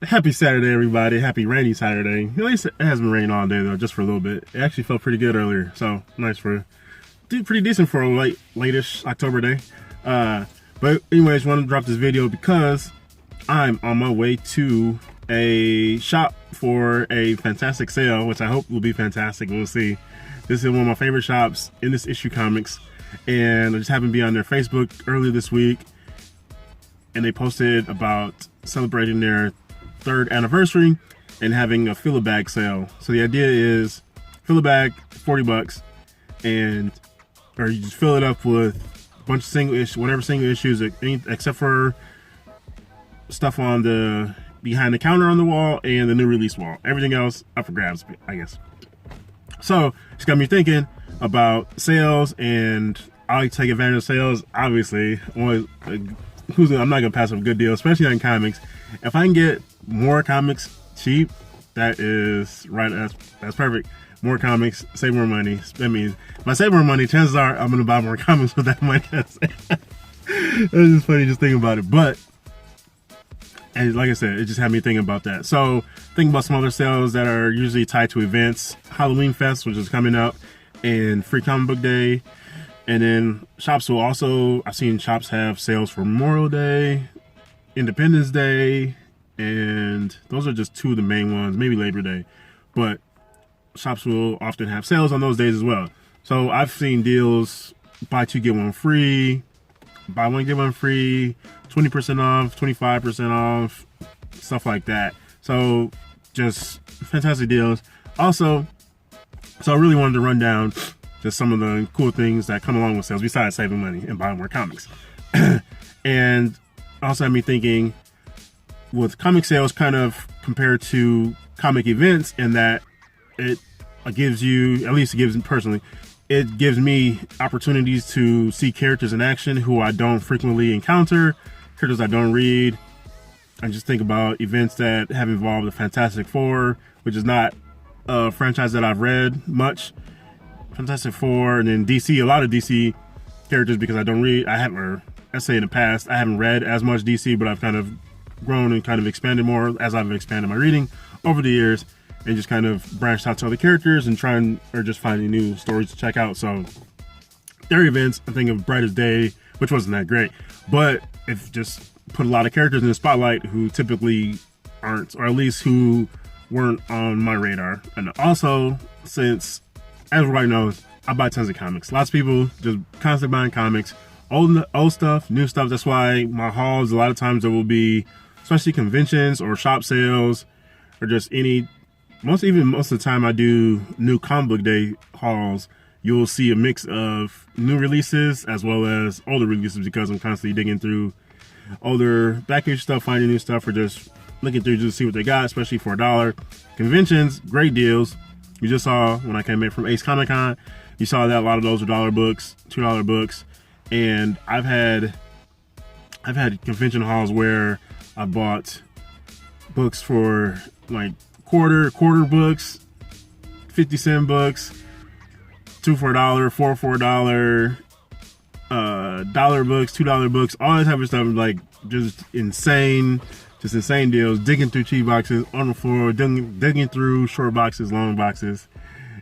Happy Saturday, everybody. Happy rainy Saturday. At least it hasn't rained all day, though, just for a little bit. It actually felt pretty good earlier, so nice for, pretty decent for a late-ish October day. But anyways, want to drop this video because I'm on my way to a shop for a fantastic sale, which I hope will be fantastic. We'll see. This is one of my favorite shops in this issue comics, and I just happened to be on their Facebook earlier this week, and they posted about celebrating their 3rd anniversary and having a fill a bag sale. So the idea is fill a bag, 40 bucks, or you just fill it up with a bunch of single issue, whatever single issues, except for stuff on the behind the counter on the wall and the new release wall. Everything else up for grabs, I guess. So it's got me thinking about sales, and I like to take advantage of sales. Obviously, I'm not gonna pass up a good deal, especially on comics. If I can get more comics cheap, that is right. That's perfect. More comics, save more money. That means if I save more money, chances are I'm gonna buy more comics with that money. It's just funny just thinking about it. But and like I said, it just had me thinking about that. So think about some other sales that are usually tied to events. Halloween Fest, which is coming up, and Free Comic Book Day. And then shops will also, I've seen shops have sales for Memorial Day, Independence Day, and those are just two of the main ones, maybe Labor Day. But shops will often have sales on those days as well. So I've seen deals, buy two, get one free, buy one, get one free, 20% off, 25% off, stuff like that. So just fantastic deals. Also, so I really wanted to run down just some of the cool things that come along with sales besides saving money and buying more comics. And also had me thinking with comic sales kind of compared to comic events, in that it gives you, at least it gives personally, it gives me opportunities to see characters in action who I don't frequently encounter, characters I don't read. I just think about events that have involved the Fantastic Four, which is not a franchise that I've read much. Fantastic Four, and then DC, a lot of DC characters, because I don't read, or I say in the past, I haven't read as much DC, but I've kind of grown and kind of expanded more as I've expanded my reading over the years, and just kind of branched out to other characters and or just finding new stories to check out. So their events, I think of Brightest Day, which wasn't that great, but if just put a lot of characters in the spotlight who typically aren't, or at least who weren't on my radar. And also, since as everybody knows, I buy tons of comics. Lots of people just constantly buying comics, old stuff, new stuff. That's why my hauls, a lot of times there will be, especially conventions or shop sales, or just most of the time I do new comic book day hauls, you'll see a mix of new releases as well as older releases, because I'm constantly digging through older back issue stuff, finding new stuff, or just looking through just to see what they got, especially for $1. Conventions, great deals. You just saw when I came in from Ace Comic Con, you saw that a lot of those are $1 books, $2 books, and I've had convention hauls where I bought books for like quarter books, 50-cent books, 2 for $1, 4 for $1, $1 books, $2 books, all that type of stuff. Like just insane deals, digging through cheap boxes on the floor, digging through short boxes, long boxes,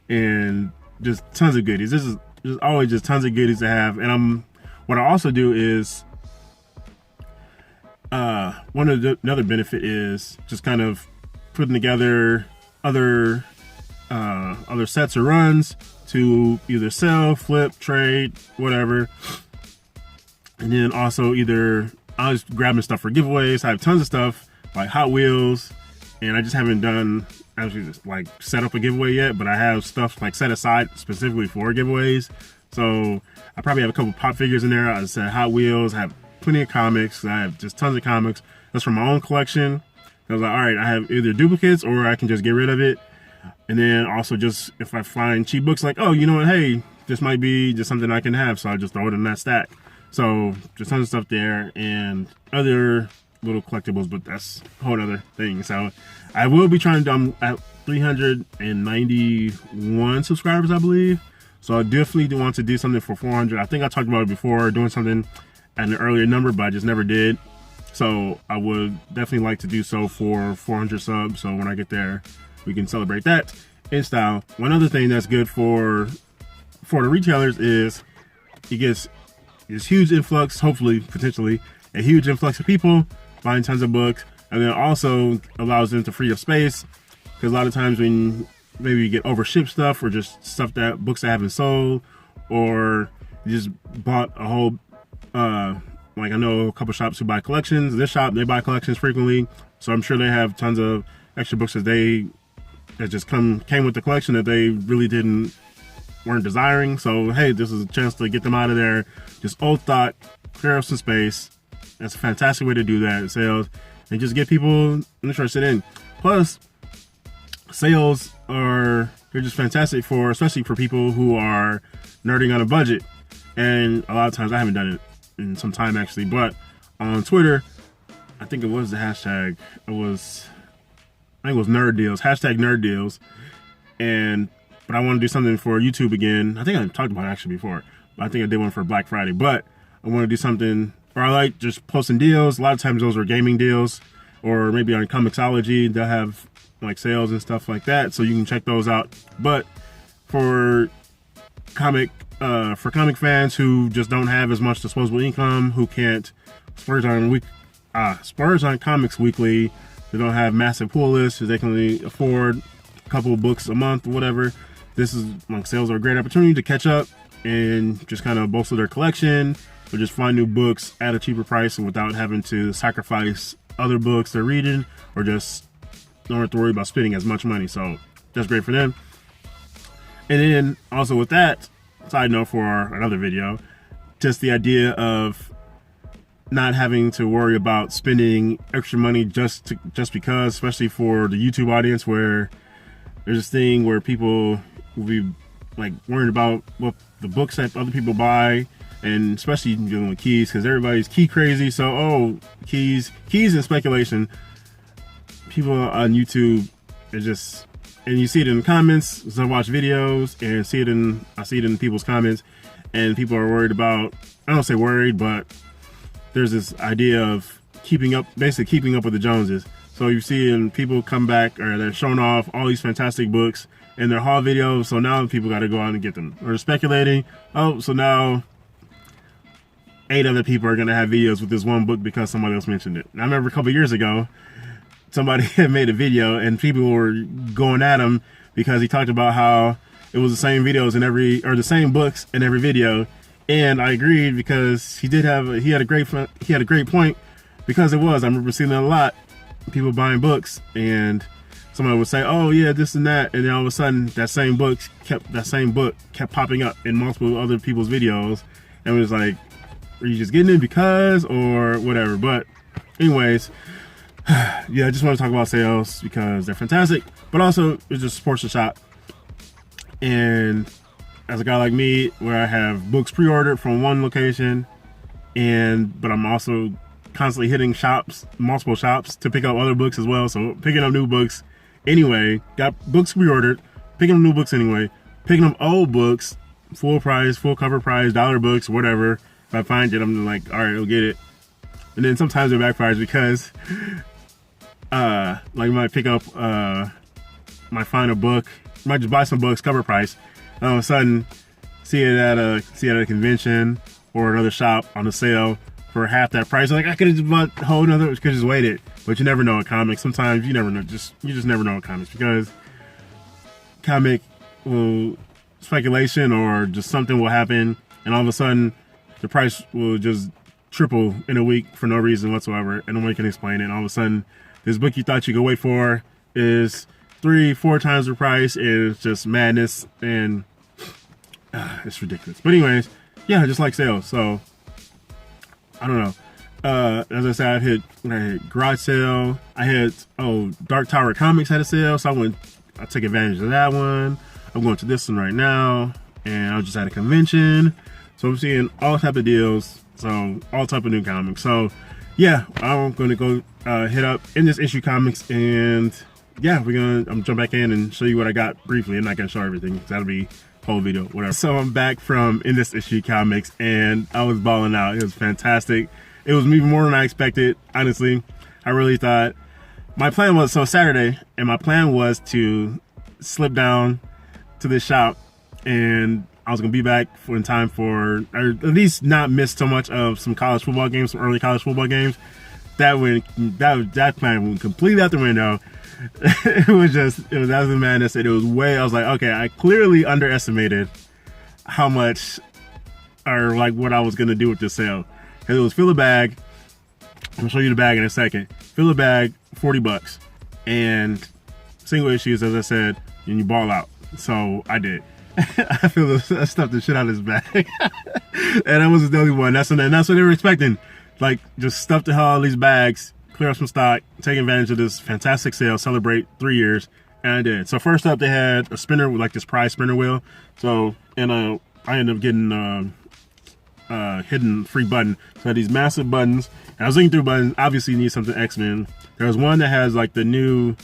and just tons of goodies. This is just always just tons of goodies to have. And what I also do is, another benefit is just kind of putting together other sets or runs to either sell, flip, trade, whatever. And then also I was grabbing stuff for giveaways. I have tons of stuff like Hot Wheels, and I just haven't done actually just like set up a giveaway yet, but I have stuff like set aside specifically for giveaways. So I probably have a couple pop figures in there. I said Hot Wheels. I have plenty of comics. I have just tons of comics. That's from my own collection. I was like, all right, I have either duplicates or I can just get rid of it. And then also just if I find cheap books, like, oh, you know what, hey, this might be just something I can have, so I just throw it in that stack. So just tons of stuff there and other little collectibles, but that's a whole other thing. So I will be trying to, I'm at 391 subscribers, I believe. So I definitely do want to do something for 400. I think I talked about it before, doing something at an earlier number, but I just never did. So I would definitely like to do so for 400 subs. So when I get there, we can celebrate that in style. One other thing that's good for the retailers is it gets this huge influx, hopefully, potentially, a huge influx of people buying tons of books, and then also allows them to free up space, because a lot of times when maybe you get overshipped stuff, or just stuff that books that haven't sold, or you just bought a whole like I know a couple shops who buy collections. This shop, they buy collections frequently, so I'm sure they have tons of extra books that just came with the collection that they really weren't desiring. So hey, this is a chance to get them out of there. Just old stock, clear up some space. That's a fantastic way to do that, sales, and just get people interested in. Plus, sales they're just fantastic especially for people who are nerding on a budget. And a lot of times, I haven't done it in some time actually, but on Twitter, I think it was the hashtag. I think it was nerd deals, hashtag nerd deals. But I want to do something for YouTube again. I think I talked about it actually before, but I think I did one for Black Friday. But I want to do something, or I like just posting deals. A lot of times those are gaming deals, or maybe on Comixology they'll have like sales and stuff like that, so you can check those out. But for comic fans who just don't have as much disposable income, who can't splurge on comics weekly, they don't have massive pull lists, so they can only afford a couple of books a month or whatever. This is like sales are a great opportunity to catch up and just kind of bolster their collection, or just find new books at a cheaper price and without having to sacrifice other books they're reading, or just don't have to worry about spending as much money. So that's great for them. And then also with that, side note for another video, just the idea of not having to worry about spending extra money just because, especially for the YouTube audience, where there's this thing where people will be like worried about what the books that other people buy, and especially dealing with keys, because everybody's key crazy. So keys and speculation. People on YouTube are just, and you see it in the comments, so I watch videos and I see it in people's comments, and people are worried about, I don't say worried, but there's this idea of basically keeping up with the Joneses. So you see, and people come back, or they're showing off all these fantastic books in their haul videos, so now people got to go out and get them. Or speculating, so now 8 other people are going to have videos with this one book because somebody else mentioned it. And I remember a couple years ago, somebody had made a video and people were going at him because he talked about how it was the same videos the same books in every video. And I agreed, because he had a great point, because it was. I remember seeing that a lot, people buying books, and somebody would say, "Oh yeah, this and that," and then all of a sudden that same book kept popping up in multiple other people's videos, and it was like, are you just getting it because, or whatever? But anyways, yeah, I just want to talk about sales because they're fantastic, but also it just supports the shop. And as a guy like me, where I have books pre-ordered from one location, but I'm also constantly hitting multiple shops to pick up other books as well. So picking up new books anyway, got books pre-ordered, picking up new books anyway, picking up old books, full price, full cover price, dollar books, whatever. If I find it, I'm like, all right, I'll get it. And then sometimes it backfires because like I might pick up my final book, might just buy some books cover price, and all of a sudden see it at a convention or another shop on a sale for half that price. Like, I could have just bought a whole nother, could have just waited. But you never know with comics. Sometimes you never know, you just never know with comics, because comic speculation or just something will happen, and all of a sudden the price will just triple in a week for no reason whatsoever, and nobody can explain it. And all of a sudden, this book you thought you could wait for is 3-4 times the price, and it's just madness, and it's ridiculous. But anyways, yeah, I just like sales. So I don't know. As I said, I hit garage sale. I hit Dark Tower Comics had a sale, so I took advantage of that one. I'm going to this one right now, and I was just at a convention, so I'm seeing all type of deals. So all type of new comics. So yeah, I'm gonna go hit up In This Issue Comics, and yeah, I'm jump back in and show you what I got briefly. I'm not gonna show everything, that'll be whole video, whatever. So I'm back from In This Issue Comics, and I was balling out. It was fantastic. It was even more than I expected, honestly. I really thought. My plan was, so Saturday, and my plan was to slip down to this shop, and I was going to be back in time for, or at least not miss so much of some college football games, some early college football games. That plan went completely out the window. That was the madness. And I was like, okay, I clearly underestimated how much, or like what I was going to do with this sale. Because it was fill a bag. I'm going to show you the bag in a second. Fill a bag, $40. And single issues, as I said, and you ball out. So I did. I stuffed the shit out of this bag. And I wasn't the only one. That's what they were expecting. Like, just stuff the hell out of these bags, clear up some stock, take advantage of this fantastic sale, celebrate 3 years. And I did. So first up, they had a spinner with like this prize spinner wheel. So, and I ended up getting hidden free button. So I had these massive buttons. And I was looking through buttons. Obviously, you need something X-Men. There was one that has like the new,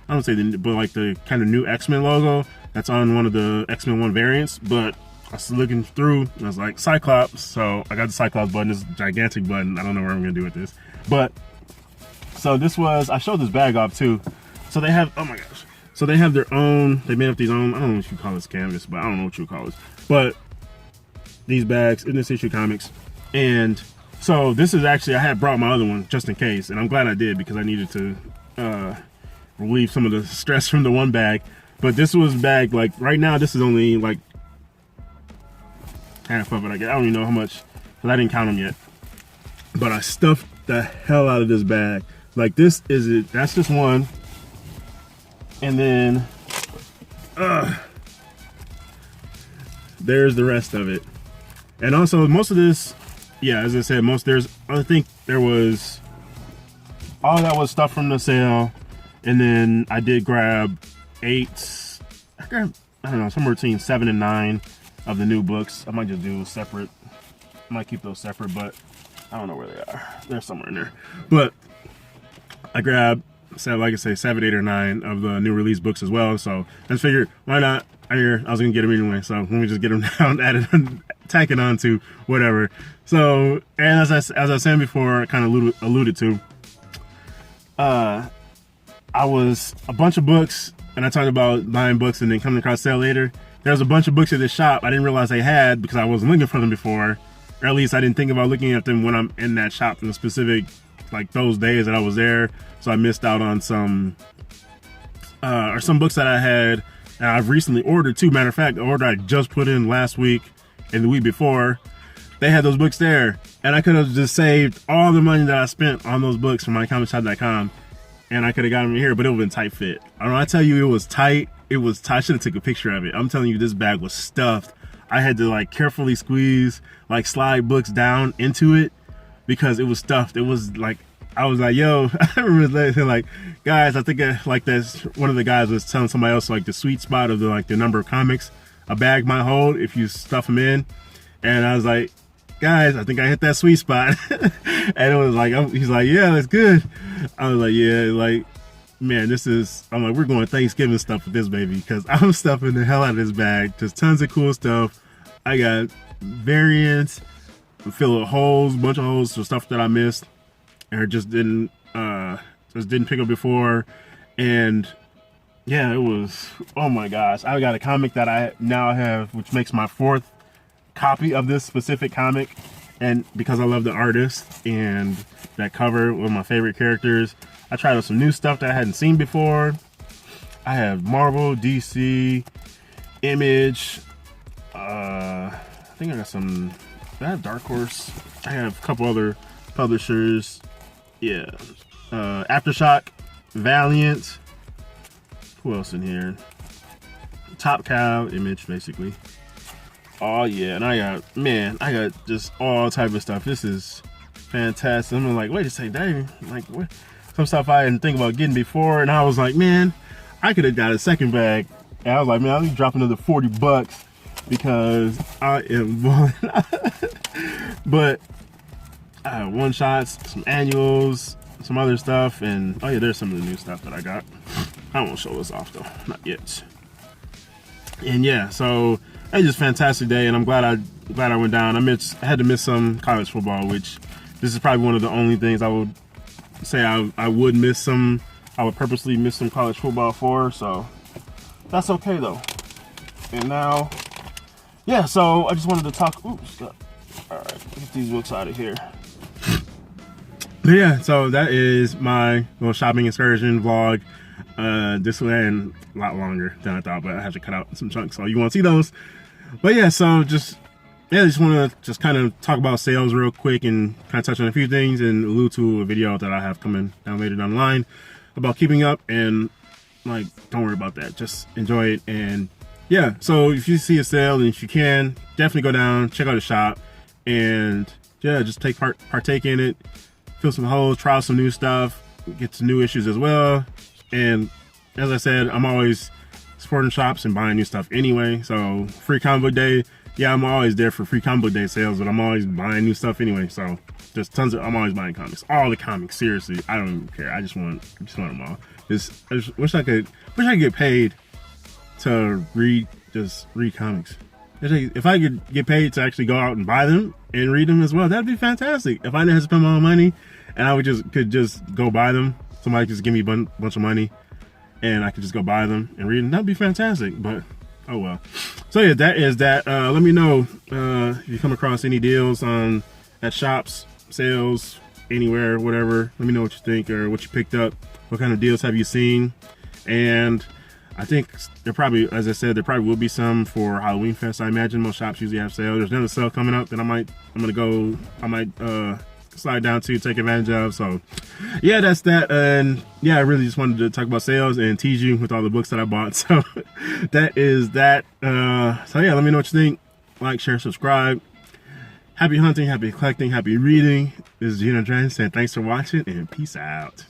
I don't say the, but like the kind of new X-Men logo that's on one of the X-Men 1 variants. But I was looking through and I was like, Cyclops. So I got the Cyclops button, this gigantic button. I don't know what I'm gonna do with this. But so this was, I showed this bag off too. So they have, oh my gosh. So they have their own, they made up these own, I don't know what you call this canvas, but I don't know what you call this. But these bags in this issue comics. And so this is actually, I had brought my other one just in case. And I'm glad I did because I needed to relieve some of the stress from the one bag. But this was bag, like right now, this is only like half of it, I guess. I don't even know how much, because I didn't count them yet. But I stuffed the hell out of this bag. Like this is it, that's just one. And then, there's the rest of it. And also most of this, yeah, as I said, I think there was, all that was stuff from the sale. And then I did grab I don't know, somewhere between 7 and 9 of the new books. I might just do separate. I might keep those separate, but I don't know where they are. They're somewhere in there. But I grabbed, like I say, 7, 8, or 9 of the new release books as well. So I just figured, why not? I was gonna get them anyway. So let me just get them down, tack it on to whatever. So, and as I was saying before, I kind of alluded to, I was a bunch of books, and I talked about buying books and then coming across sale later. There was a bunch of books at this shop I didn't realize they had because I wasn't looking for them before, or at least I didn't think about looking at them when I'm in that shop in the specific, like those days that I was there. So I missed out on some, or some books that I had, and I've recently ordered too. Matter of fact, the order I just put in last week and the week before, they had those books there, and I could have just saved all the money that I spent on those books from mycomicshop.com. And I could have gotten them here, but it would have been tight fit. I tell you, it was tight. It was tight. I should have took a picture of it. I'm telling you, this bag was stuffed. I had to like carefully squeeze, like slide books down into it because it was stuffed. It was like, I was like, yo, I remember saying like, guys, I think like this, one of the guys was telling somebody else like the sweet spot of the number of comics a bag might hold if you stuff them in. And I was like, guys, I think I hit that sweet spot. And it was like, he's like, yeah, that's good. I was like, yeah, like, man, I'm like, we're going Thanksgiving stuff with this baby, because I'm stuffing the hell out of this bag. Just tons of cool stuff. I got variants, fill of holes, bunch of holes for stuff that I missed or just didn't pick up before. And yeah, it was, oh my gosh. I got a comic that I now have, which makes my 4th copy of this specific comic, and because I love the artist and that cover, one of my favorite characters. I tried out some new stuff that I hadn't seen before. I have Marvel, DC, Image, I think I got some, I have Dark Horse, I have a couple other publishers, yeah, Aftershock, Valiant, who else in here, Top Cow, Image basically. Oh yeah, and I got just all type of stuff. This is fantastic. I'm like, wait a second, dang, like what? Some stuff I didn't think about getting before, and I was like, man, I could have got a second bag. And I was like, man, I'll drop another $40 because I am balling. But I have one shots, some annuals, some other stuff, and oh yeah, there's some of the new stuff that I got. I won't show this off though, not yet. And yeah, so it was just a fantastic day, and I'm glad I went down. I had to miss some college football, which this is probably one of the only things I would say I would miss some. I would purposely miss some college football for, so that's okay though. And now, yeah, so I just wanted to talk. Oops, all right, get these books out of here. But yeah, so that is my little shopping excursion vlog. This went a lot longer than I thought, but I had to cut out some chunks, so you won't see those. But yeah, so just want to just kind of talk about sales real quick and kind of touch on a few things and allude to a video that I have coming down later down the line about keeping up. And like, don't worry about that, just enjoy it. And yeah, so if you see a sale and if you can, definitely go down, check out the shop, and yeah, just partake in it, fill some holes, try out some new stuff, get some new issues as well. And as I said, I'm always supporting shops and buying new stuff anyway. So free comic book day, yeah, I'm always there for free comic book day sales, but I'm always buying new stuff anyway. So there's tons of, I'm always buying comics, all the comics, seriously. I don't even care. I just want them all. I just wish I could get paid to read comics. If I could get paid to actually go out and buy them and read them as well, that'd be fantastic. If I didn't have to spend my own money and I could just go buy them, somebody just give me a bunch of money and I could just go buy them and read them, that'd be fantastic. But oh well. So yeah, that is that. Let me know if you come across any deals at shops, sales, anywhere, whatever. Let me know what you think or what you picked up. What kind of deals have you seen? And I think there probably, as I said, there probably will be some for Halloween Fest. I imagine most shops usually have sales. There's another sale coming up that I might slide down to take advantage of. So yeah, that's that. And yeah, I really just wanted to talk about sales and tease you with all the books that I bought. So that is that. So yeah, let me know what you think. Like, share, subscribe. Happy hunting, happy collecting, happy reading. This is GENOTHADRAGON saying thanks for watching and peace out.